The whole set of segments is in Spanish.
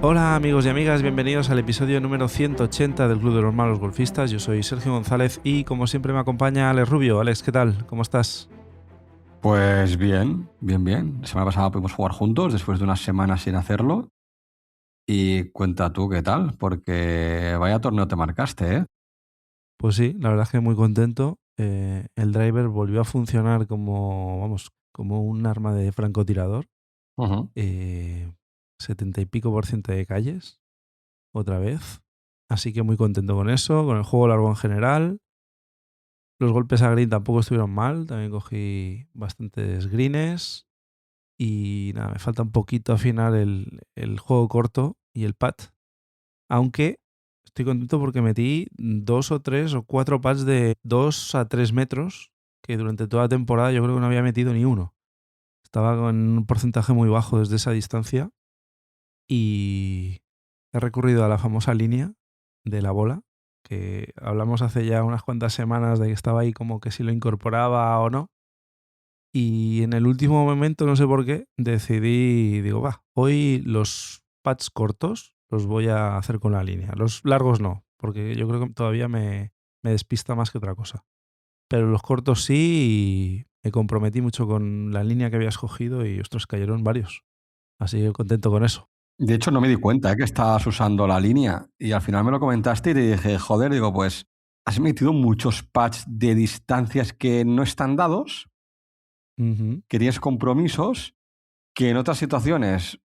Hola amigos y amigas, bienvenidos al episodio número 180 del Club de los Malos Golfistas. Yo soy Sergio González y como siempre me acompaña Alex Rubio. Alex, ¿qué tal? ¿Cómo estás? Pues bien. La semana pasada pudimos jugar juntos después de unas semanas sin hacerlo. Y cuenta tú qué tal, porque vaya torneo te marcaste, ¿eh? Pues sí, la verdad es que muy contento. El driver volvió a funcionar como un arma de francotirador. Ujú. 70 y pico por ciento de calles, otra vez. Así que muy contento con eso, con el juego largo en general. Los golpes a green tampoco estuvieron mal, también cogí bastantes greens. Y nada, me falta un poquito afinar el juego corto y el pad. Aunque estoy contento porque metí 2 o 3 o 4 pads de 2 a 3 metros, que durante toda la temporada yo creo que no había metido ni uno. Estaba con un porcentaje muy bajo desde esa distancia y he recurrido a la famosa línea de la bola, que hablamos hace ya unas cuantas semanas de que estaba ahí como que si lo incorporaba o no. Y en el último momento, no sé por qué, digo, va, hoy los pads cortos los voy a hacer con la línea. Los largos no, porque yo creo que todavía me despista más que otra cosa. Pero los cortos sí, y me comprometí mucho con la línea que había escogido y, ostras, cayeron varios. Así que contento con eso. De hecho, no me di cuenta, que estabas usando la línea. Y al final me lo comentaste y te dije, joder, digo, pues has metido muchos patches de distancias que no están dados, Ujú. que tienes compromisos, que en otras situaciones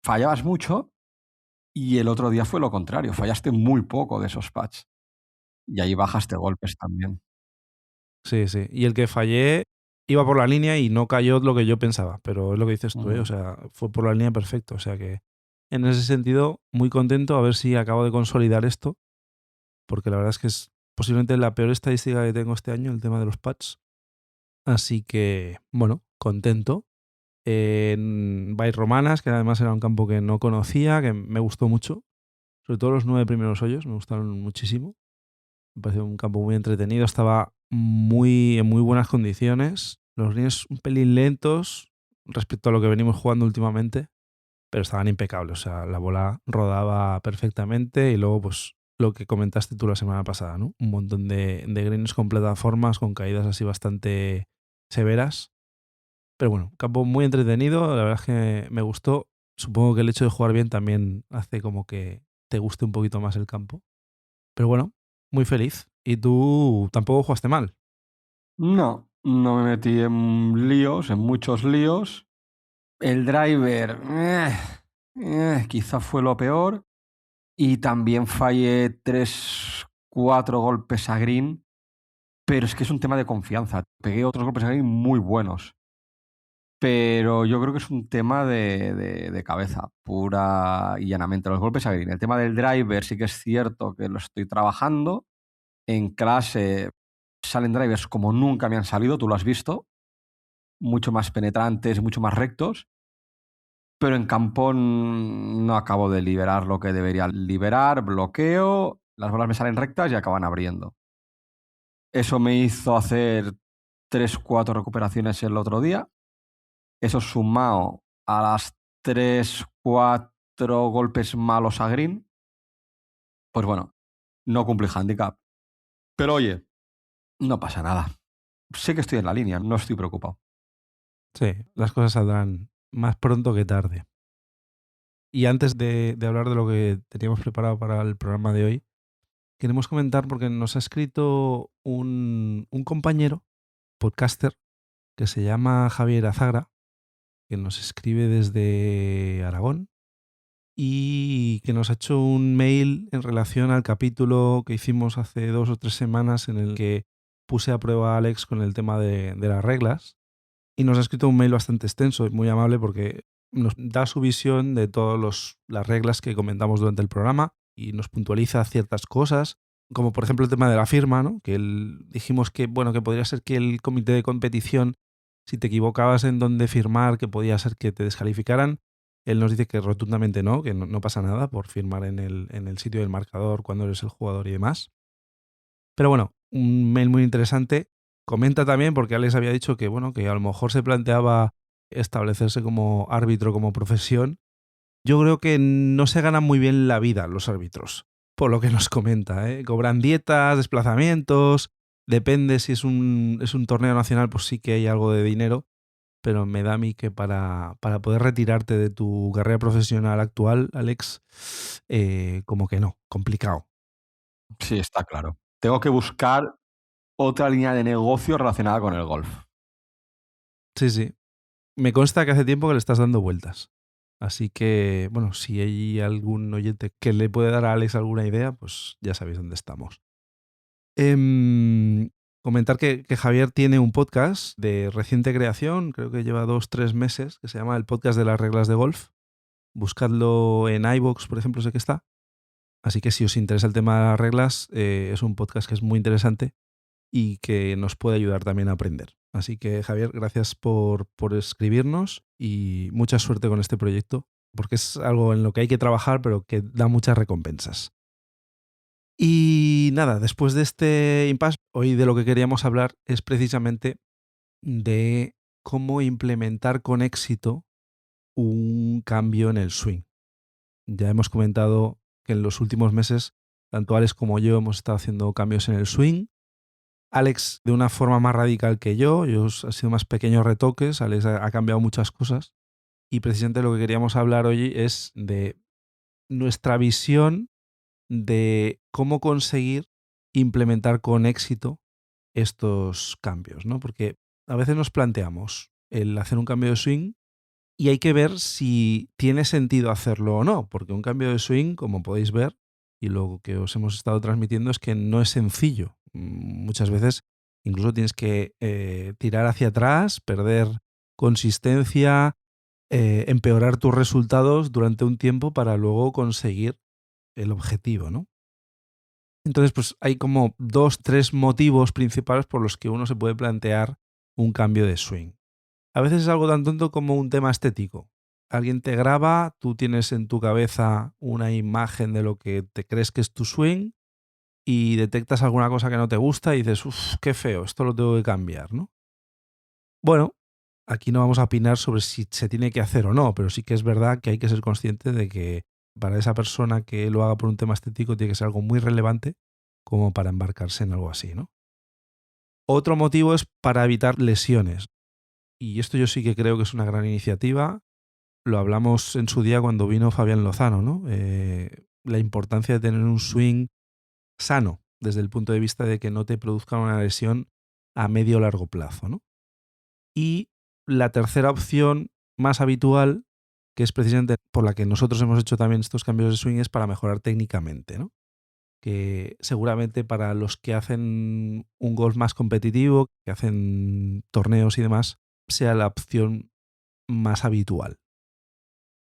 fallabas mucho y el otro día fue lo contrario, fallaste muy poco de esos patches. Y ahí bajaste golpes también. Sí, sí. Y el que fallé iba por la línea y no cayó lo que yo pensaba. Pero es lo que dices tú, ¿eh? O Ujú. sea, fue por la línea perfecto. O sea que en ese sentido, muy contento a ver si acabo de consolidar esto, porque la verdad es que es posiblemente la peor estadística que tengo este año, el tema de los pads. Así que, bueno, contento. En Bays Romanas, que además era un campo que no conocía, que me gustó mucho. Sobre todo los 9 primeros hoyos, me gustaron muchísimo. Me pareció un campo muy entretenido, estaba en muy buenas condiciones. Los greens un pelín lentos respecto a lo que venimos jugando últimamente, pero estaban impecables. O sea, la bola rodaba perfectamente y luego, pues, lo que comentaste tú la semana pasada, ¿no? Un montón de greens con plataformas, con caídas así bastante severas. Pero bueno, campo muy entretenido, la verdad es que me gustó. Supongo que el hecho de jugar bien también hace como que te guste un poquito más el campo. Pero bueno, muy feliz. Y tú tampoco jugaste mal. No, no me metí en líos, en muchos líos. El driver, quizá fue lo peor. Y también fallé 3, 4 golpes a green, pero es que es un tema de confianza. Pegué otros golpes a green muy buenos, pero yo creo que es un tema de cabeza, pura y llanamente. Los golpes a green. El tema del driver sí que es cierto que lo estoy trabajando. En clase salen drivers como nunca me han salido, tú lo has visto, mucho más penetrantes, mucho más rectos, pero en campo no acabo de liberar lo que debería liberar, bloqueo, las bolas me salen rectas y acaban abriendo. Eso me hizo hacer 3 4 recuperaciones el otro día. Eso sumado a las 3 4 golpes malos a green, pues bueno, no cumplí handicap. Pero oye, no pasa nada. Sé que estoy en la línea, no estoy preocupado. Sí, las cosas saldrán más pronto que tarde. Y antes de hablar de lo que teníamos preparado para el programa de hoy, queremos comentar porque nos ha escrito un compañero, podcaster, que se llama Javier Azagra, que nos escribe desde Aragón y que nos ha hecho un mail en relación al capítulo que hicimos hace 2 o 3 semanas en el que puse a prueba a Alex con el tema de las reglas. Y nos ha escrito un mail bastante extenso y muy amable porque nos da su visión de todas las reglas que comentamos durante el programa y nos puntualiza ciertas cosas, como por ejemplo el tema de la firma, ¿no? Que dijimos que, bueno, que podría ser que el comité de competición, si te equivocabas en dónde firmar, que podía ser que te descalificaran. Él nos dice que rotundamente no, que no pasa nada por firmar en el sitio del marcador cuando eres el jugador y demás. Pero bueno, un mail muy interesante. Comenta también, porque Alex había dicho que, bueno, que a lo mejor se planteaba establecerse como árbitro, como profesión. Yo creo que no se ganan muy bien la vida los árbitros, por lo que nos comenta, ¿eh? Cobran dietas, desplazamientos, depende si es un torneo nacional, pues sí que hay algo de dinero, pero me da a mí que para poder retirarte de tu carrera profesional actual, Alex, como que no, complicado. Sí, está claro. Tengo que buscar otra línea de negocio relacionada con el golf. Sí, sí. Me consta que hace tiempo que le estás dando vueltas. Así que, bueno, si hay algún oyente que le puede dar a Alex alguna idea, pues ya sabéis dónde estamos. Comentar que Javier tiene un podcast de reciente creación, creo que lleva 2, 3 meses, que se llama El Podcast de las Reglas de Golf. Buscadlo en iVoox, por ejemplo, sé que está. Así que si os interesa el tema de las reglas, es un podcast que es muy interesante y que nos puede ayudar también a aprender. Así que, Javier, gracias por escribirnos y mucha suerte con este proyecto, porque es algo en lo que hay que trabajar, pero que da muchas recompensas. Y nada, después de este impasse, hoy de lo que queríamos hablar es precisamente de cómo implementar con éxito un cambio en el swing. Ya hemos comentado que en los últimos meses, tanto Alex como yo hemos estado haciendo cambios en el swing. Alex de una forma más radical que yo ha sido más pequeños retoques, Alex ha cambiado muchas cosas. Y precisamente lo que queríamos hablar hoy es de nuestra visión de cómo conseguir implementar con éxito estos cambios, ¿no? Porque a veces nos planteamos el hacer un cambio de swing y hay que ver si tiene sentido hacerlo o no, porque un cambio de swing, como podéis ver, y lo que os hemos estado transmitiendo es que no es sencillo. Muchas veces incluso tienes que tirar hacia atrás, perder consistencia, empeorar tus resultados durante un tiempo para luego conseguir el objetivo, ¿no? Entonces, pues hay como 2, 3 motivos principales por los que uno se puede plantear un cambio de swing. A veces es algo tan tonto como un tema estético. Alguien te graba, tú tienes en tu cabeza una imagen de lo que te crees que es tu swing y detectas alguna cosa que no te gusta y dices, uff, qué feo, esto lo tengo que cambiar, ¿no? Bueno, aquí no vamos a opinar sobre si se tiene que hacer o no, pero sí que es verdad que hay que ser consciente de que para esa persona que lo haga por un tema estético tiene que ser algo muy relevante como para embarcarse en algo así, ¿no? Otro motivo es para evitar lesiones. Y esto yo sí que creo que es una gran iniciativa. Lo hablamos en su día cuando vino Fabián Lozano, ¿no? La importancia de tener un swing sano desde el punto de vista de que no te produzca una lesión a medio o largo plazo, ¿no? Y la tercera opción más habitual, que es precisamente por la que nosotros hemos hecho también estos cambios de swing, es para mejorar técnicamente, ¿no? Que seguramente para los que hacen un golf más competitivo, que hacen torneos y demás, sea la opción más habitual.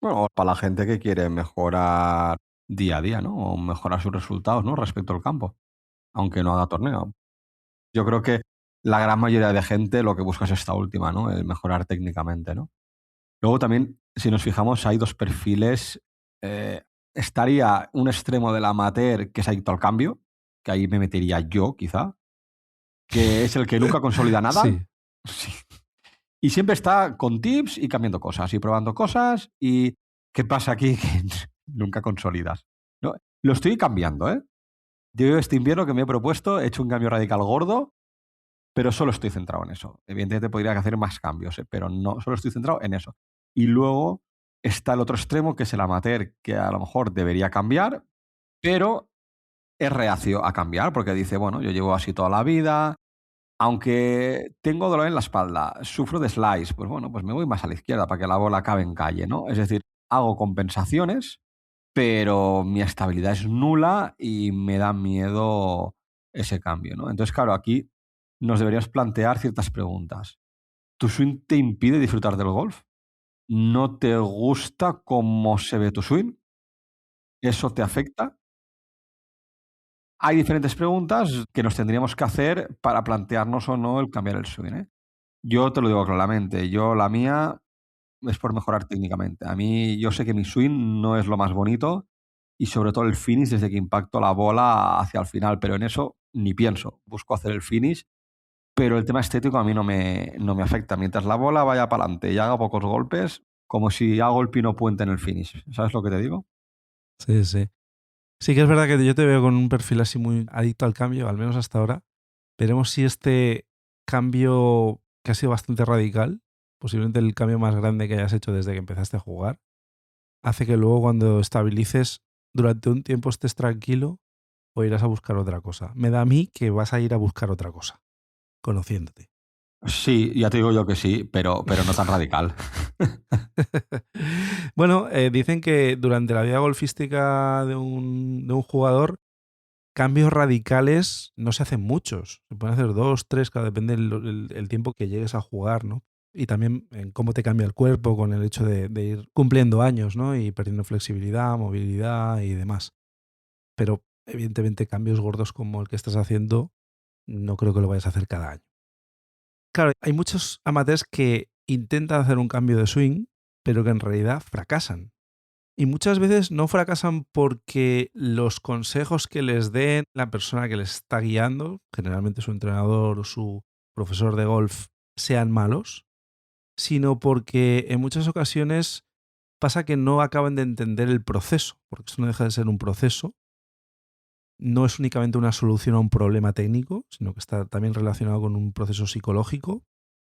Bueno, para la gente que quiere mejorar día a día, ¿no? O mejorar sus resultados, ¿no? Respecto al campo, aunque no haga torneo. Yo creo que la gran mayoría de gente lo que busca es esta última, ¿no? El mejorar técnicamente, ¿no? Luego también, si nos fijamos, hay dos perfiles. Eh, estaría un extremo del amateur que se ha adicto al cambio, que ahí me metería yo, quizá, que es el que nunca consolida nada. Sí, Sí. Y siempre está con tips y cambiando cosas y probando cosas. ¿Y qué pasa aquí? Que nunca consolidas. ¿No? Lo estoy cambiando, ¿eh? Yo este invierno que me he propuesto he hecho un cambio radical gordo, pero solo estoy centrado en eso. Evidentemente podría hacer más cambios, pero no, solo estoy centrado en eso. Y luego está el otro extremo, que es el amateur, que a lo mejor debería cambiar, pero es reacio a cambiar porque dice, bueno, yo llevo así toda la vida, aunque tengo dolor en la espalda, sufro de slice, pues bueno, pues me voy más a la izquierda para que la bola acabe en calle, ¿no? Es decir, hago compensaciones, pero mi estabilidad es nula y me da miedo ese cambio, ¿no? Entonces, claro, aquí nos deberíamos plantear ciertas preguntas. ¿Tu swing te impide disfrutar del golf? ¿No te gusta cómo se ve tu swing? ¿Eso te afecta? Hay diferentes preguntas que nos tendríamos que hacer para plantearnos o no el cambiar el swing, ¿eh? Yo te lo digo claramente, yo la mía es por mejorar técnicamente. A mí, yo sé que mi swing no es lo más bonito y sobre todo el finish desde que impacto la bola hacia el final, pero en eso ni pienso. Busco hacer el finish pero el tema estético a mí no me afecta. Mientras la bola vaya para adelante y haga pocos golpes, como si hago el pino puente en el finish. ¿Sabes lo que te digo? Sí, sí. Sí que es verdad que yo te veo con un perfil así muy adicto al cambio, al menos hasta ahora. Veremos si este cambio, que ha sido bastante radical, posiblemente el cambio más grande que hayas hecho desde que empezaste a jugar, hace que luego cuando estabilices durante un tiempo estés tranquilo o irás a buscar otra cosa. Me da a mí que vas a ir a buscar otra cosa, conociéndote. Sí, ya te digo yo que sí, pero no tan radical. Bueno, dicen que durante la vida golfística de un jugador, cambios radicales no se hacen muchos. Se pueden hacer 2, 3, claro, depende el tiempo que llegues a jugar, ¿no? Y también en cómo te cambia el cuerpo con el hecho de ir cumpliendo años, ¿no? Y perdiendo flexibilidad, movilidad y demás. Pero evidentemente cambios gordos como el que estás haciendo, no creo que lo vayas a hacer cada año. Claro, hay muchos amateurs que intentan hacer un cambio de swing, pero que en realidad fracasan. Y muchas veces no fracasan porque los consejos que les den la persona que les está guiando, generalmente su entrenador o su profesor de golf, sean malos, sino porque en muchas ocasiones pasa que no acaban de entender el proceso, porque esto no deja de ser un proceso. No es únicamente una solución a un problema técnico, sino que está también relacionado con un proceso psicológico.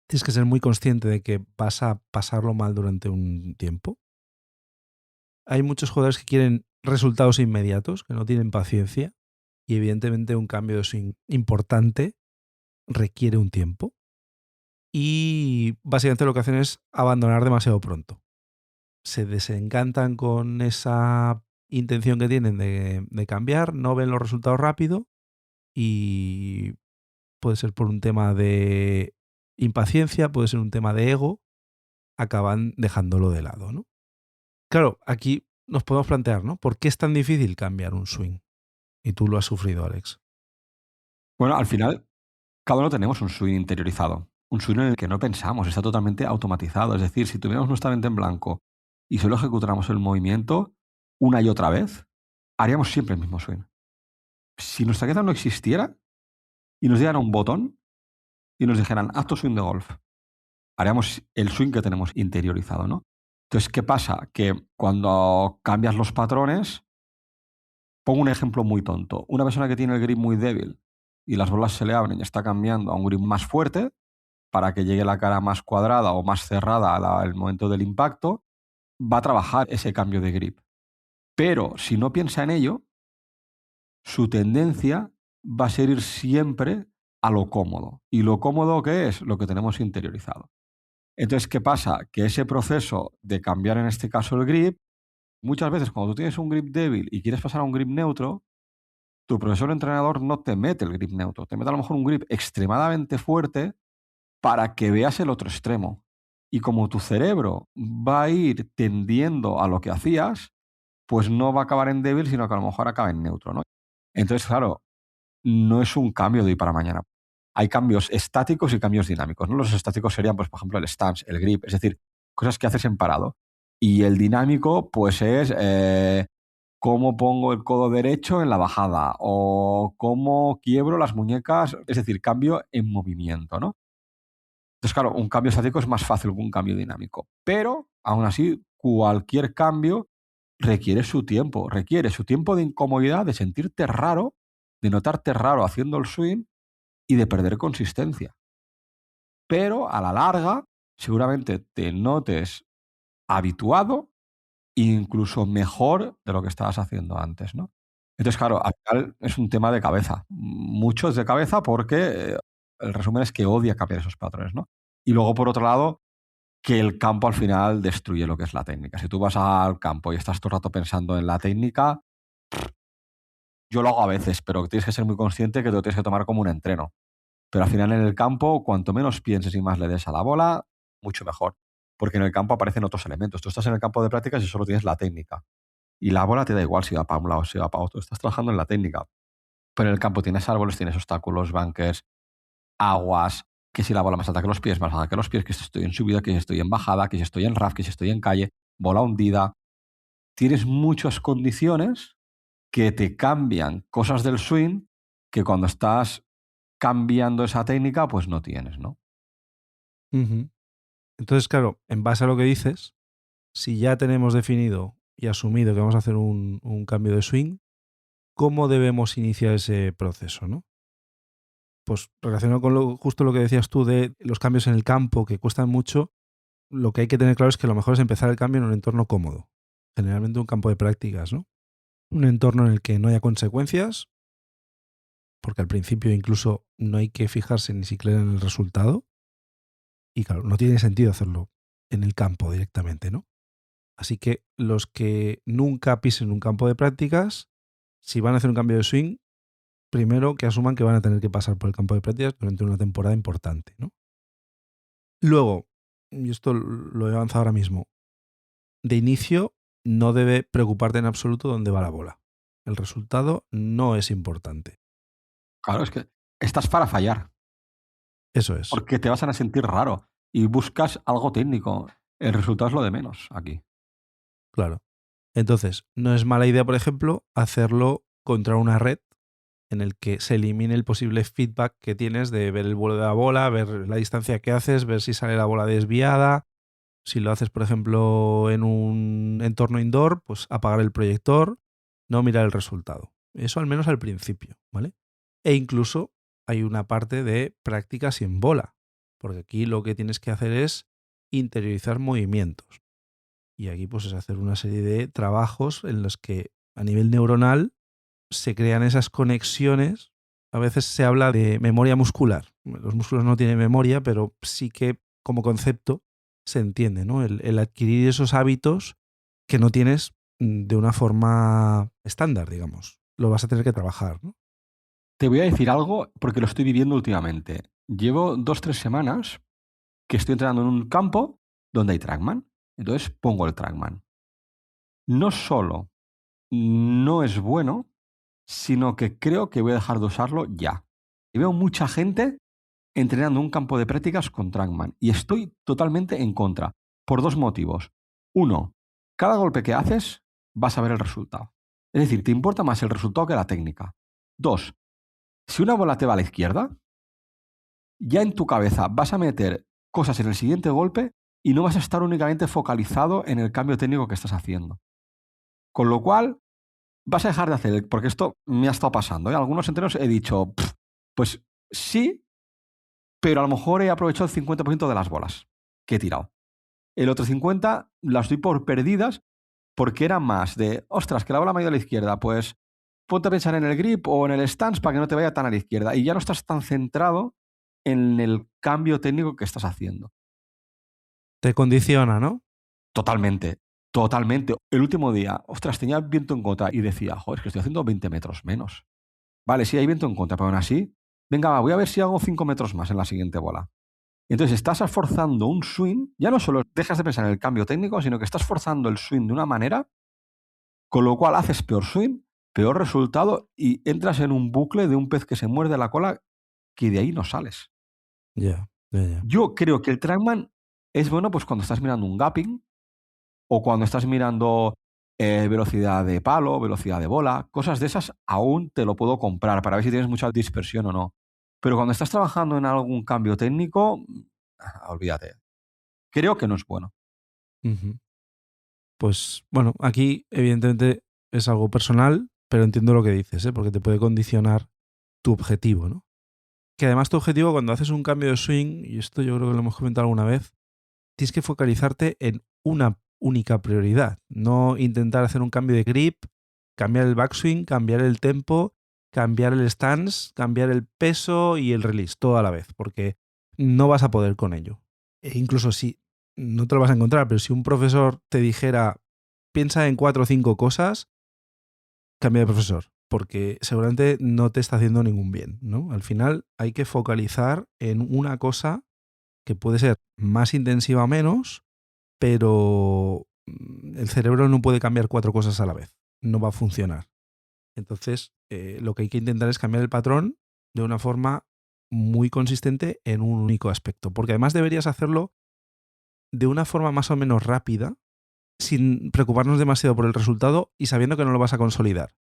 Tienes que ser muy consciente de que vas a pasarlo mal durante un tiempo. Hay muchos jugadores que quieren resultados inmediatos, que no tienen paciencia, y evidentemente un cambio de swing importante requiere un tiempo. Y básicamente lo que hacen es abandonar demasiado pronto. Se desencantan con esa intención que tienen de cambiar, no ven los resultados rápido y puede ser por un tema de impaciencia, puede ser un tema de ego, acaban dejándolo de lado, ¿no? Claro, aquí nos podemos plantear, ¿no? ¿Por qué es tan difícil cambiar un swing? Y tú lo has sufrido, Alex. Bueno, al final, cada uno tenemos un swing interiorizado, un swing en el que no pensamos, está totalmente automatizado. Es decir, si tuviéramos nuestra mente en blanco y solo ejecutáramos el movimiento una y otra vez, haríamos siempre el mismo swing. Si nuestra cabeza no existiera y nos dieran un botón y nos dijeran, haz tu swing de golf, haríamos el swing que tenemos interiorizado, ¿no? Entonces, ¿qué pasa? Que cuando cambias los patrones, pongo un ejemplo muy tonto. Una persona que tiene el grip muy débil y las bolas se le abren y está cambiando a un grip más fuerte para que llegue la cara más cuadrada o más cerrada al momento del impacto, va a trabajar ese cambio de grip. Pero si no piensa en ello, su tendencia va a ser ir siempre a lo cómodo. ¿Y lo cómodo qué es? Lo que tenemos interiorizado. Entonces, ¿qué pasa? Que ese proceso de cambiar en este caso el grip, muchas veces cuando tú tienes un grip débil y quieres pasar a un grip neutro, tu profesor o entrenador no te mete el grip neutro, te mete a lo mejor un grip extremadamente fuerte para que veas el otro extremo. Y como tu cerebro va a ir tendiendo a lo que hacías, pues no va a acabar en débil, sino que a lo mejor acaba en neutro, ¿no? Entonces, claro, no es un cambio de hoy para mañana. Hay cambios estáticos y cambios dinámicos, ¿no? Los estáticos serían, pues, por ejemplo, el stance, el grip, es decir, cosas que haces en parado. Y el dinámico, pues, es cómo pongo el codo derecho en la bajada o cómo quiebro las muñecas, es decir, cambio en movimiento, ¿no? Entonces, claro, un cambio estático es más fácil que un cambio dinámico, pero aún así, cualquier cambio requiere su tiempo de incomodidad, de sentirte raro, de notarte raro haciendo el swing y de perder consistencia. Pero a la larga, seguramente te notes habituado e incluso mejor de lo que estabas haciendo antes, ¿no? Entonces, claro, al final es un tema de cabeza. Mucho es de cabeza porque el resumen es que odia cambiar esos patrones, ¿no? Y luego, por otro lado, que el campo al final destruye lo que es la técnica. Si tú vas al campo y estás todo el rato pensando en la técnica, yo lo hago a veces, pero tienes que ser muy consciente que te lo tienes que tomar como un entreno. Pero al final en el campo, cuanto menos pienses y más le des a la bola, mucho mejor. Porque en el campo aparecen otros elementos. Tú estás en el campo de prácticas y solo tienes la técnica. Y la bola te da igual si va para un lado o si va para otro. Estás trabajando en la técnica. Pero en el campo tienes árboles, tienes obstáculos, bunkers, aguas, que si la bola más alta que los pies, más baja que los pies, que si estoy en subida, que si estoy en bajada, que si estoy en RAF, que si estoy en calle, bola hundida. Tienes muchas condiciones que te cambian cosas del swing que cuando estás cambiando esa técnica, pues no tienes, ¿no? Ujú. Entonces, claro, en base a lo que dices, si ya tenemos definido y asumido que vamos a hacer un cambio de swing, ¿cómo debemos iniciar ese proceso, no? Pues relacionado con justo lo que decías tú de los cambios en el campo que cuestan mucho, lo que hay que tener claro es que lo mejor es empezar el cambio en un entorno cómodo. Generalmente un campo de prácticas, ¿no? Un entorno en el que no haya consecuencias, porque al principio incluso no hay que fijarse ni siquiera en el resultado. Y claro, no tiene sentido hacerlo en el campo directamente, ¿no? Así que los que nunca pisen un campo de prácticas, si van a hacer un cambio de swing, primero que asuman que van a tener que pasar por el campo de prácticas durante una temporada importante, ¿no? Luego, y esto lo he avanzado ahora mismo, de inicio no debe preocuparte en absoluto dónde va la bola. El resultado no es importante. Claro, es que estás para fallar, Eso es, porque te vas a sentir raro y buscas algo técnico. El resultado es lo de menos aquí. claro. Entonces, no es mala idea, por ejemplo, hacerlo contra una red en el que se elimine el posible feedback que tienes de ver el vuelo de la bola, ver la distancia que haces, ver si sale la bola desviada. Si lo haces, por ejemplo, en un entorno indoor, pues apagar el proyector, no mirar el resultado. Eso al menos al principio, ¿vale? E incluso hay una parte de práctica sin bola, porque aquí lo que tienes que hacer es interiorizar movimientos. Y aquí pues es hacer una serie de trabajos en los que a nivel neuronal se crean esas conexiones. A veces se habla de memoria muscular. Los músculos no tienen memoria, pero sí que como concepto se entiende, ¿no? El adquirir esos hábitos que no tienes de una forma estándar, digamos. Lo vas a tener que trabajar, ¿no? Te voy a decir algo porque lo estoy viviendo últimamente. Llevo 2 o 3 semanas que estoy entrenando en un campo donde hay trackman. Entonces pongo el trackman. No solo no es bueno, sino que creo que voy a dejar de usarlo ya. Y veo mucha gente entrenando un campo de prácticas con trackman y estoy totalmente en contra, por 2 motivos. Uno, cada golpe que haces vas a ver el resultado. Es decir, te importa más el resultado que la técnica. Dos, si una bola te va a la izquierda, ya en tu cabeza vas a meter cosas en el siguiente golpe y no vas a estar únicamente focalizado en el cambio técnico que estás haciendo. Con lo cual, vas a dejar de hacer, porque esto me ha estado pasando, ¿eh? Algunos entrenos he dicho, pues sí, pero a lo mejor he aprovechado el 50% de las bolas que he tirado. El otro 50 las doy por perdidas porque era más de, ostras, que la bola me ha ido a la izquierda, pues ponte a pensar en el grip o en el stance para que no te vaya tan a la izquierda. Y ya no estás tan centrado en el cambio técnico que estás haciendo. Te condiciona, ¿no? Totalmente, totalmente. El último día, ostras, tenía viento en contra y decía, joder, es que estoy haciendo 20 metros menos. Vale, sí, hay viento en contra, pero aún así, venga, va, voy a ver si hago 5 metros más en la siguiente bola. Entonces estás forzando un swing, ya no solo dejas de pensar en el cambio técnico, sino que estás forzando el swing de una manera, con lo cual haces peor swing, peor resultado y entras en un bucle de un pez que se muerde la cola que de ahí no sales. Ya, ya, ya. Yo creo que el trackman es bueno pues cuando estás mirando un gapping o cuando estás mirando velocidad de palo, velocidad de bola, cosas de esas aún te lo puedo comprar para ver si tienes mucha dispersión o no. Pero cuando estás trabajando en algún cambio técnico, olvídate. Creo que no es bueno. Ujú. Pues bueno, aquí evidentemente es algo personal, pero entiendo lo que dices, ¿eh? Porque te puede condicionar tu objetivo, ¿no? Que además tu objetivo cuando haces un cambio de swing, y esto yo creo que lo hemos comentado alguna vez, tienes que focalizarte en una única prioridad, no intentar hacer un cambio de grip, cambiar el backswing, cambiar el tempo, cambiar el stance, cambiar el peso y el release, todo a la vez, porque no vas a poder con ello. E incluso si no te lo vas a encontrar, pero si un profesor te dijera, piensa en 4 o 5 cosas, cambia de profesor, porque seguramente no te está haciendo ningún bien, ¿no? Al final hay que focalizar en una cosa que puede ser más intensiva o menos, pero el cerebro no puede cambiar 4 cosas a la vez. No va a funcionar. Entonces, lo que hay que intentar es cambiar el patrón de una forma muy consistente en un único aspecto. Porque además deberías hacerlo de una forma más o menos rápida, sin preocuparnos demasiado por el resultado y sabiendo que no lo vas a consolidar.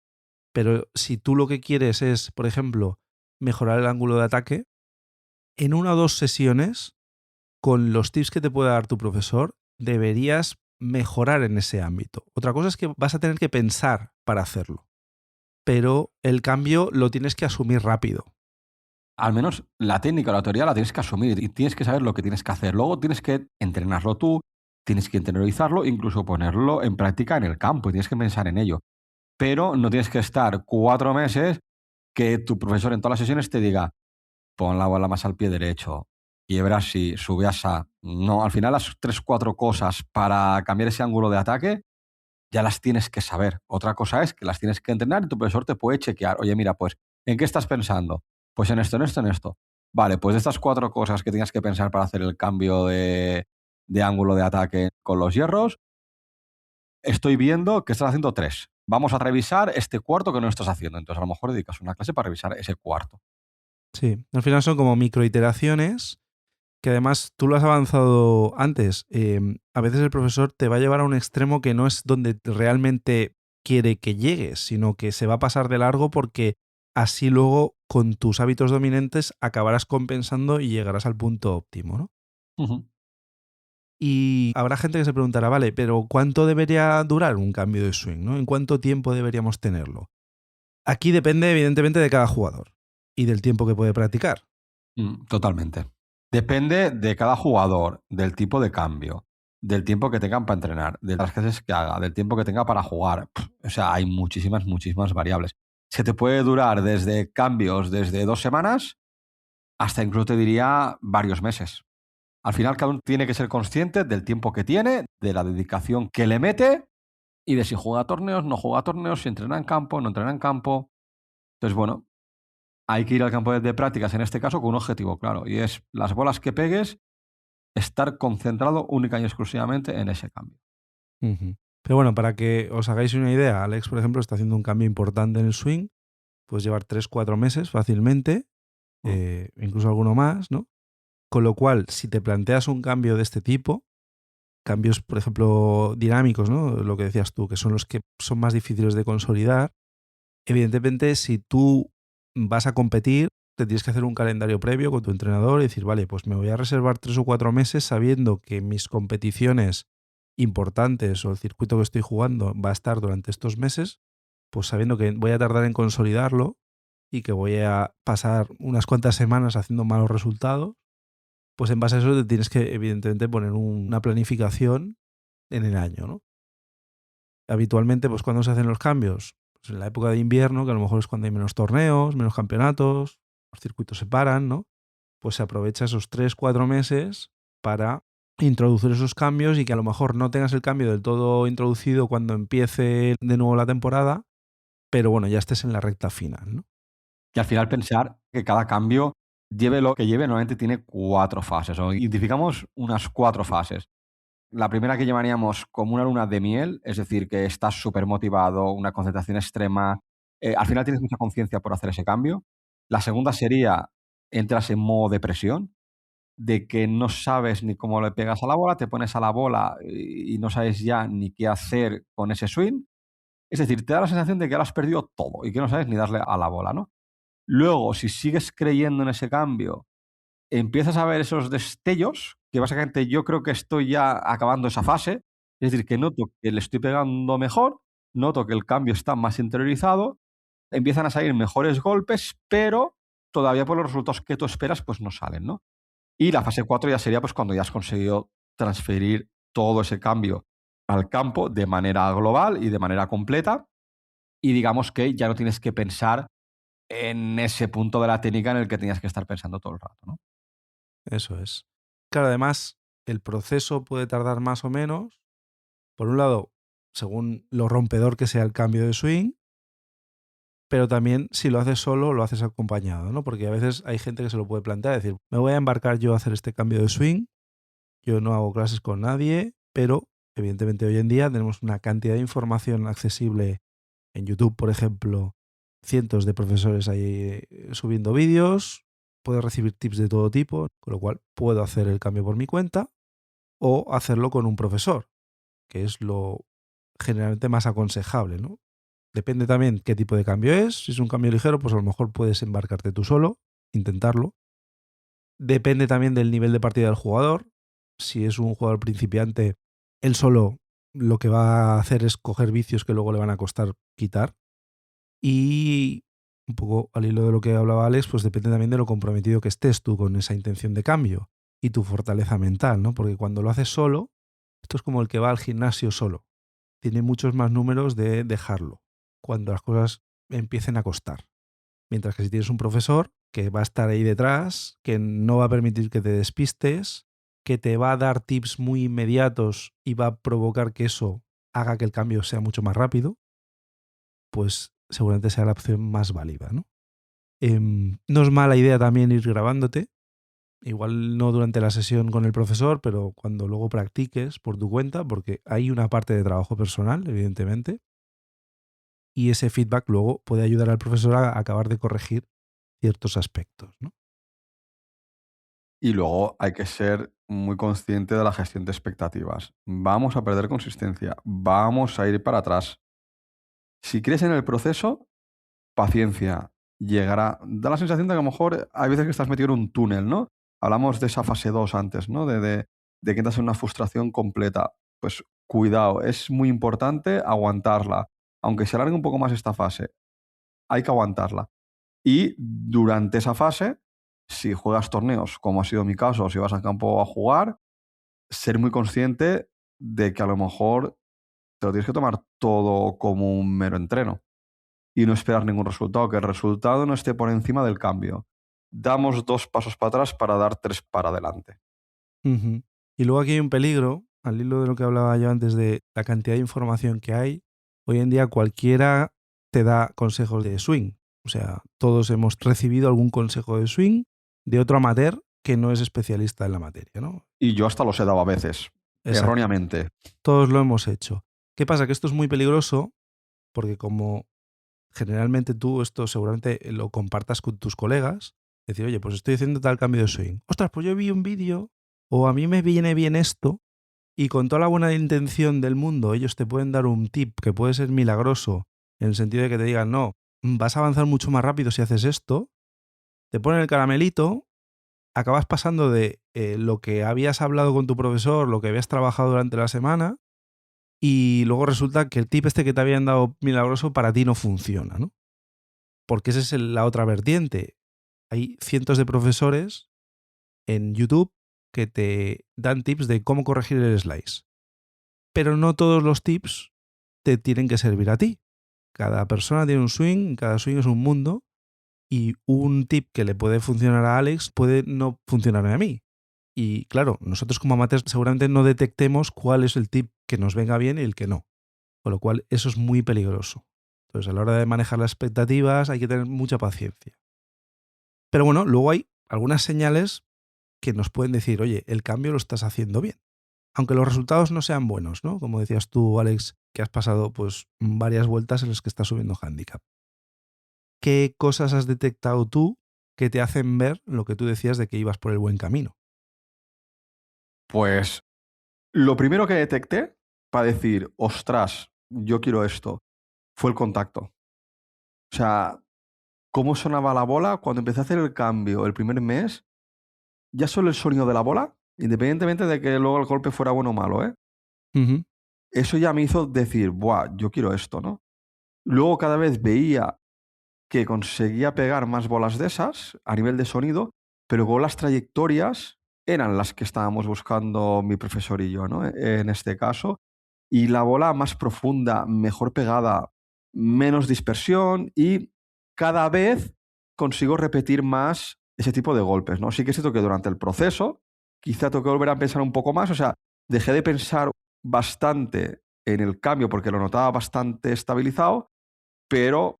Pero si tú lo que quieres es, por ejemplo, mejorar el ángulo de ataque, en 1 o 2 sesiones, con los tips que te pueda dar tu profesor, deberías mejorar en ese ámbito. Otra cosa es que vas a tener que pensar para hacerlo, pero el cambio lo tienes que asumir rápido. Al menos la técnica o la teoría la tienes que asumir y tienes que saber lo que tienes que hacer. Luego tienes que entrenarlo tú, tienes que interiorizarlo, incluso ponerlo en práctica en el campo y tienes que pensar en ello. Pero no tienes que estar 4 meses que tu profesor en todas las sesiones te diga: pon la bola más al pie derecho, quiebra así, sube asá. No, al final las 3 4 cosas para cambiar ese ángulo de ataque ya las tienes que saber. Otra cosa es que las tienes que entrenar y tu profesor te puede chequear. Oye, mira, pues, ¿en qué estás pensando? Pues en esto, en esto, en esto. Vale, pues de estas 4 cosas que tienes que pensar para hacer el cambio de ángulo de ataque con los hierros, estoy viendo que estás haciendo 3. Vamos a revisar este cuarto que no estás haciendo. Entonces, a lo mejor dedicas una clase para revisar ese cuarto. Sí, al final son como microiteraciones que además tú lo has avanzado antes. A veces el profesor te va a llevar a un extremo que no es donde realmente quiere que llegues, sino que se va a pasar de largo porque así luego con tus hábitos dominantes acabarás compensando y llegarás al punto óptimo, ¿no? Ujú. Y habrá gente que se preguntará, vale, pero ¿cuánto debería durar un cambio de swing, ¿no? ¿En cuánto tiempo deberíamos tenerlo? Aquí depende evidentemente de cada jugador y del tiempo que puede practicar. Totalmente. Depende de cada jugador, del tipo de cambio, del tiempo que tengan para entrenar, de las clases que haga, del tiempo que tenga para jugar. O sea, hay muchísimas, muchísimas variables. Se te puede durar desde cambios desde 2 semanas hasta incluso te diría varios meses. Al final, cada uno tiene que ser consciente del tiempo que tiene, de la dedicación que le mete y de si juega torneos, no juega torneos, si entrena en campo, no entrena en campo. Entonces, bueno, hay que ir al campo de prácticas, en este caso, con un objetivo claro, y es las bolas que pegues, estar concentrado única y exclusivamente en ese cambio. Ujú. Pero bueno, para que os hagáis una idea, Alex, por ejemplo, está haciendo un cambio importante en el swing. Puedes llevar 3 4 meses fácilmente, Mm. incluso alguno más, ¿no? Con lo cual, si te planteas un cambio de este tipo, cambios, por ejemplo, dinámicos, ¿no? Lo que decías tú, que son los que son más difíciles de consolidar, evidentemente, si tú vas a competir, te tienes que hacer un calendario previo con tu entrenador y decir, vale, pues me voy a reservar 3 o 4 meses sabiendo que mis competiciones importantes o el circuito que estoy jugando va a estar durante estos meses, pues sabiendo que voy a tardar en consolidarlo y que voy a pasar unas cuantas semanas haciendo malos resultados, pues en base a eso te tienes que, evidentemente, poner una planificación en el año, ¿no? Habitualmente, pues cuando se hacen los cambios, pues en la época de invierno, que a lo mejor es cuando hay menos torneos, menos campeonatos, los circuitos se paran, ¿no? Pues se aprovecha esos 3 4 meses para introducir esos cambios y que a lo mejor no tengas el cambio del todo introducido cuando empiece de nuevo la temporada, pero bueno, ya estés en la recta final, ¿no? Y al final pensar que cada cambio, lleve lo que lleve, normalmente tiene 4 fases, o identificamos unas 4 fases. La primera que llamaríamos como una luna de miel, es decir, que estás súper motivado, una concentración extrema, al final tienes mucha conciencia por hacer ese cambio. La segunda sería, entras en modo depresión, de que no sabes ni cómo le pegas a la bola, te pones a la bola y no sabes ya ni qué hacer con ese swing. Es decir, te da la sensación de que ahora has perdido todo y que no sabes ni darle a la bola, ¿no? Luego, si sigues creyendo en ese cambio, empiezas a ver esos destellos, que básicamente yo creo que estoy ya acabando esa fase, es decir, que noto que le estoy pegando mejor, noto que el cambio está más interiorizado, empiezan a salir mejores golpes, pero todavía por los resultados que tú esperas, pues no salen, ¿no? Y la fase 4 ya sería pues cuando ya has conseguido transferir todo ese cambio al campo de manera global y de manera completa, y digamos que ya no tienes que pensar en ese punto de la técnica en el que tenías que estar pensando todo el rato, ¿no? Eso es. Claro, además, el proceso puede tardar más o menos. Por un lado, según lo rompedor que sea el cambio de swing, pero también si lo haces solo, lo haces acompañado, ¿no? Porque a veces hay gente que se lo puede plantear, decir, me voy a embarcar yo a hacer este cambio de swing, yo no hago clases con nadie, pero evidentemente hoy en día tenemos una cantidad de información accesible en YouTube, por ejemplo, cientos de profesores ahí subiendo vídeos, puedo recibir tips de todo tipo, con lo cual puedo hacer el cambio por mi cuenta o hacerlo con un profesor, que es lo generalmente más aconsejable, ¿no? Depende también qué tipo de cambio es. Si es un cambio ligero, pues a lo mejor puedes embarcarte tú solo, intentarlo. Depende también del nivel de partida del jugador. Si es un jugador principiante, él solo lo que va a hacer es coger vicios que luego le van a costar quitar. Y un poco al hilo de lo que hablaba Alex, pues depende también de lo comprometido que estés tú con esa intención de cambio y tu fortaleza mental, ¿no? Porque cuando lo haces solo, esto es como el que va al gimnasio solo. Tiene muchos más números de dejarlo cuando las cosas empiecen a costar. Mientras que si tienes un profesor que va a estar ahí detrás, que no va a permitir que te despistes, que te va a dar tips muy inmediatos y va a provocar que eso haga que el cambio sea mucho más rápido, pues seguramente sea la opción más válida, ¿no? No es mala idea también ir grabándote, igual no durante la sesión con el profesor, pero cuando luego practiques por tu cuenta, porque hay una parte de trabajo personal, evidentemente, y ese feedback luego puede ayudar al profesor a acabar de corregir ciertos aspectos, ¿no? Y luego hay que ser muy consciente de la gestión de expectativas. Vamos a perder consistencia, vamos a ir para atrás. Si crees en el proceso, paciencia, llegará. Da la sensación de que a lo mejor hay veces que estás metido en un túnel, ¿no? Hablamos de esa fase 2 antes, ¿no? De que entras en una frustración completa. Pues cuidado, es muy importante aguantarla. Aunque se alargue un poco más esta fase, hay que aguantarla. Y durante esa fase, si juegas torneos, como ha sido mi caso, o si vas al campo a jugar, ser muy consciente de que a lo mejor te lo tienes que tomar todo como un mero entreno y no esperar ningún resultado, que el resultado no esté por encima del cambio. Damos 2 pasos para atrás para dar 3 para adelante. Ujú. Y luego aquí hay un peligro, al hilo de lo que hablaba yo antes de la cantidad de información que hay. Hoy en día cualquiera te da consejos de swing. O sea, todos hemos recibido algún consejo de swing de otro amateur que no es especialista en la materia, ¿no? Y yo hasta los he dado a veces, Exacto. erróneamente. Todos lo hemos hecho. ¿Qué pasa? Que esto es muy peligroso porque como generalmente tú esto seguramente lo compartas con tus colegas, decir, oye, pues estoy haciendo tal cambio de swing. Ostras, pues yo vi un vídeo o a mí me viene bien esto y con toda la buena intención del mundo ellos te pueden dar un tip que puede ser milagroso en el sentido de que te digan, no, vas a avanzar mucho más rápido si haces esto, te ponen el caramelito, acabas pasando de lo que habías hablado con tu profesor, lo que habías trabajado durante la semana, y luego resulta que el tip este que te habían dado milagroso para ti no funciona, ¿no? Porque esa es la otra vertiente. Hay cientos de profesores en YouTube que te dan tips de cómo corregir el slice. Pero no todos los tips te tienen que servir a ti. Cada persona tiene un swing, cada swing es un mundo y un tip que le puede funcionar a Alex puede no funcionarme a mí. Y claro, nosotros como amateurs seguramente no detectemos cuál es el tip que nos venga bien y el que no. Con lo cual eso es muy peligroso. Entonces a la hora de manejar las expectativas hay que tener mucha paciencia. Pero bueno, luego hay algunas señales que nos pueden decir, oye, el cambio lo estás haciendo bien. Aunque los resultados no sean buenos, ¿no? Como decías tú, Alex, que has pasado pues varias vueltas en las que estás subiendo handicap. ¿Qué cosas has detectado tú que te hacen ver lo que tú decías de que ibas por el buen camino? Pues lo primero que detecté para decir: "Ostras, yo quiero esto", fue el contacto. O sea, cómo sonaba la bola cuando empecé a hacer el cambio el primer mes, ya solo el sonido de la bola, independientemente de que luego el golpe fuera bueno o malo, ¿eh? Ujú, Eso ya me hizo decir: "Buah, yo quiero esto", ¿no? Luego cada vez veía que conseguía pegar más bolas de esas a nivel de sonido, pero luego las trayectorias eran las que estábamos buscando mi profesor y yo, ¿no? En este caso. Y la bola más profunda, mejor pegada, menos dispersión y cada vez consigo repetir más ese tipo de golpes, ¿no? Sí que es cierto que durante el proceso quizá tengo que volver a pensar un poco más, o sea, dejé de pensar bastante en el cambio porque lo notaba bastante estabilizado, pero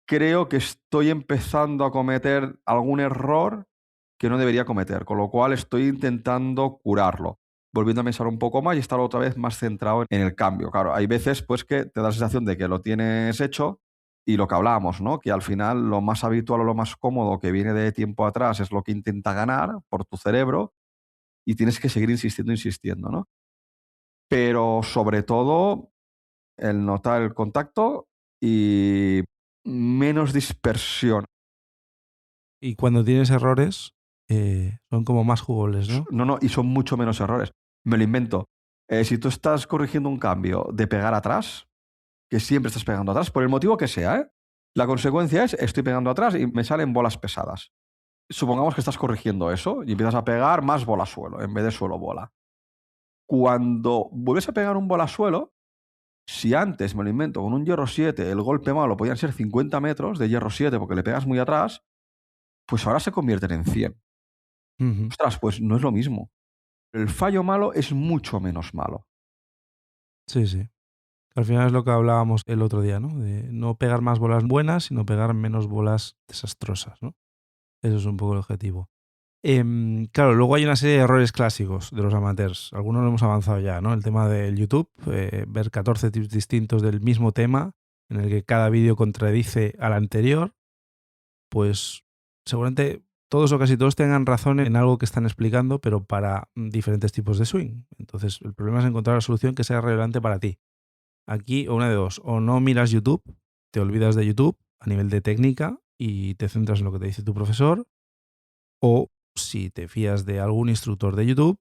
creo que estoy empezando a cometer algún error que no debería cometer, con lo cual estoy intentando curarlo, volviendo a pensar un poco más y estar otra vez más centrado en el cambio. Claro, hay veces pues que te da la sensación de que lo tienes hecho y lo que hablábamos, ¿no? Que al final lo más habitual o lo más cómodo que viene de tiempo atrás es lo que intenta ganar por tu cerebro y tienes que seguir insistiendo, insistiendo, ¿no? Pero sobre todo el notar el contacto y menos dispersión. Y cuando tienes errores, son como más jugables, ¿no? No, no, y son mucho menos errores. Me lo invento. Si tú estás corrigiendo un cambio de pegar atrás, que siempre estás pegando atrás, por el motivo que sea, ¿eh? La consecuencia es, estoy pegando atrás y me salen bolas pesadas. Supongamos que estás corrigiendo eso y empiezas a pegar más bola suelo en vez de suelo bola. Cuando vuelves a pegar un bola suelo, si antes, me lo invento, con un hierro 7 el golpe malo podían ser 50 metros de hierro 7 porque le pegas muy atrás, pues ahora se convierten en 100. Ujú. Ostras, pues no es lo mismo. El fallo malo es mucho menos malo. Sí, sí. Al final es lo que hablábamos el otro día, ¿no? De no pegar más bolas buenas, sino pegar menos bolas desastrosas, ¿no? Eso es un poco el objetivo. Claro, luego hay una serie de errores clásicos de los amateurs. Algunos lo hemos avanzado ya, ¿no? El tema del YouTube, ver 14 tips distintos del mismo tema, en el que cada vídeo contradice al anterior, pues seguramente todos o casi todos tengan razón en algo que están explicando, pero para diferentes tipos de swing. Entonces, el problema es encontrar la solución que sea relevante para ti. Aquí, o una de dos, o no miras YouTube, te olvidas de YouTube a nivel de técnica y te centras en lo que te dice tu profesor, o si te fías de algún instructor de YouTube,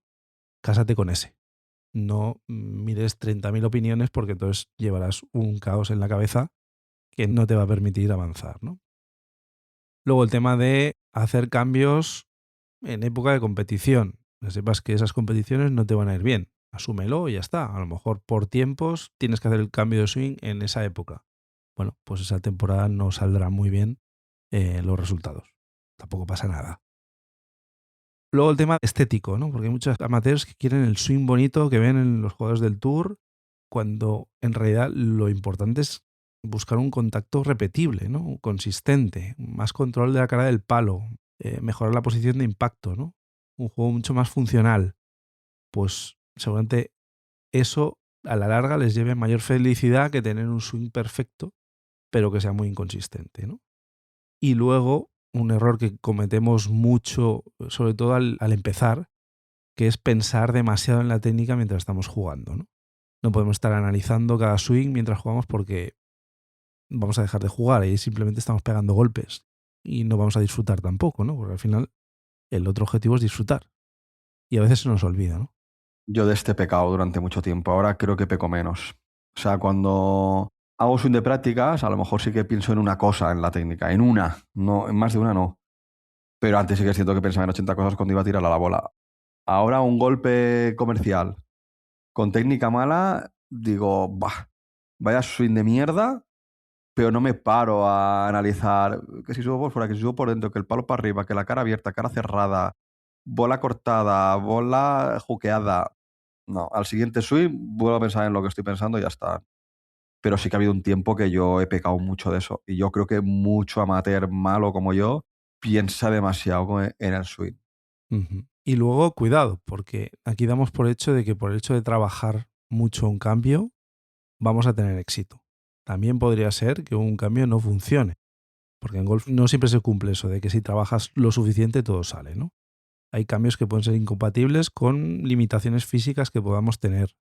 cásate con ese. No mires 30.000 opiniones porque entonces llevarás un caos en la cabeza que no te va a permitir avanzar, ¿no? Luego el tema de hacer cambios en época de competición. Que sepas que esas competiciones no te van a ir bien. Asúmelo y ya está. A lo mejor por tiempos tienes que hacer el cambio de swing en esa época. Bueno, pues esa temporada no saldrá muy bien los resultados. Tampoco pasa nada. Luego el tema estético, ¿no? Porque hay muchos amateurs que quieren el swing bonito que ven en los jugadores del Tour, cuando en realidad lo importante es buscar un contacto repetible, ¿no? Consistente, más control de la cara del palo, mejorar la posición de impacto, ¿no? Un juego mucho más funcional. Pues seguramente eso a la larga les lleve mayor felicidad que tener un swing perfecto, pero que sea muy inconsistente, ¿no? Y luego un error que cometemos mucho, sobre todo al empezar, que es pensar demasiado en la técnica mientras estamos jugando, ¿no? No podemos estar analizando cada swing mientras jugamos porque vamos a dejar de jugar y simplemente estamos pegando golpes y no vamos a disfrutar tampoco, ¿no? Porque al final el otro objetivo es disfrutar y a veces se nos olvida, ¿no? Yo de este he pecado durante mucho tiempo, ahora creo que peco menos. O sea, cuando hago swing de prácticas, a lo mejor sí que pienso en una cosa en la técnica, en una, no, en más de una no. Pero antes sí que siento que pensaba en 80 cosas cuando iba a tirar a la bola. Ahora un golpe comercial con técnica mala, digo, bah, vaya swing de mierda, pero no me paro a analizar que si subo por fuera, que si subo por dentro, que el palo para arriba, que la cara abierta, cara cerrada, bola cortada, bola juqueada. No, al siguiente swing vuelvo a pensar en lo que estoy pensando y ya está. Pero sí que ha habido un tiempo que yo he pecado mucho de eso. Y yo creo que mucho amateur malo como yo piensa demasiado en el swing. Ujú. Y luego, cuidado, porque aquí damos por hecho de que por el hecho de trabajar mucho un cambio, vamos a tener éxito. También podría ser que un cambio no funcione, porque en golf no siempre se cumple eso de que si trabajas lo suficiente todo sale, ¿no? Hay cambios que pueden ser incompatibles con limitaciones físicas que podamos tener.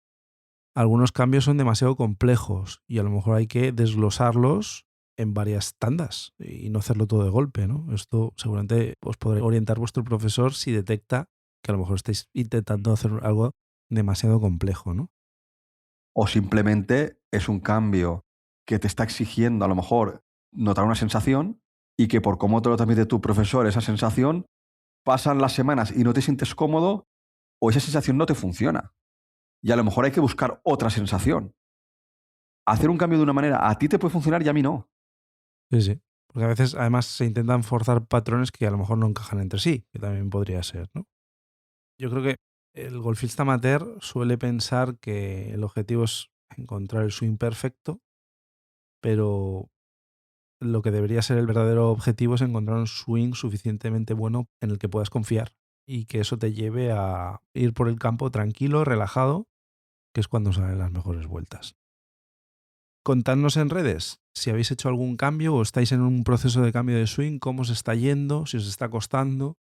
Algunos cambios son demasiado complejos y a lo mejor hay que desglosarlos en varias tandas y no hacerlo todo de golpe, ¿no? Esto seguramente os podrá orientar vuestro profesor si detecta que a lo mejor estáis intentando hacer algo demasiado complejo, ¿no? O simplemente es un cambio que te está exigiendo a lo mejor notar una sensación y que por cómo te lo transmite tu profesor esa sensación, pasan las semanas y no te sientes cómodo o esa sensación no te funciona. Y a lo mejor hay que buscar otra sensación. Hacer un cambio de una manera a ti te puede funcionar y a mí no. Sí, sí. Porque a veces además se intentan forzar patrones que a lo mejor no encajan entre sí, que también podría ser, ¿no? Yo creo que el golfista amateur suele pensar que el objetivo es encontrar el swing perfecto, pero lo que debería ser el verdadero objetivo es encontrar un swing suficientemente bueno en el que puedas confiar y que eso te lleve a ir por el campo tranquilo, relajado, que es cuando salen las mejores vueltas. Contadnos en redes si habéis hecho algún cambio o estáis en un proceso de cambio de swing, cómo os está yendo, si os está costando.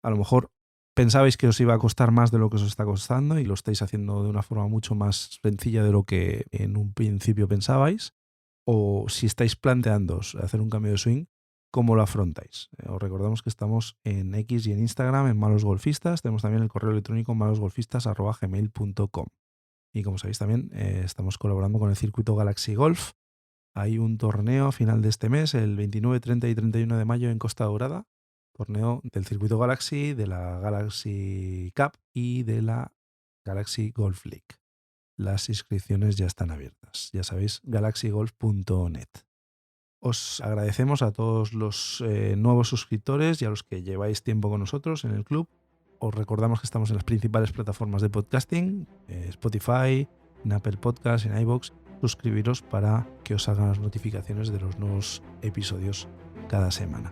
A lo mejor pensabais que os iba a costar más de lo que os está costando y lo estáis haciendo de una forma mucho más sencilla de lo que en un principio pensabais. o si estáis planteando hacer un cambio de swing, ¿cómo lo afrontáis? Os recordamos que estamos en X y en Instagram, en Malos Golfistas. Tenemos también el correo electrónico malosgolfistas@gmail.com. Y como sabéis también, estamos colaborando con el circuito Galaxy Golf. Hay un torneo a final de este mes, el 29, 30 y 31 de mayo en Costa Dorada. Torneo del circuito Galaxy, de la Galaxy Cup y de la Galaxy Golf League. Las inscripciones ya están abiertas. Ya sabéis, galaxygolf.net. Os agradecemos a todos los nuevos suscriptores y a los que lleváis tiempo con nosotros en el club. Os recordamos que estamos en las principales plataformas de podcasting, Spotify, en Apple Podcasts, en iVoox. Suscribiros para que os salgan las notificaciones de los nuevos episodios cada semana.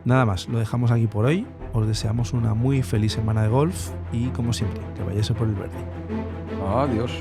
Nada más, lo dejamos aquí por hoy. Os deseamos una muy feliz semana de golf y, como siempre, que vayáis a por el verde. Adiós.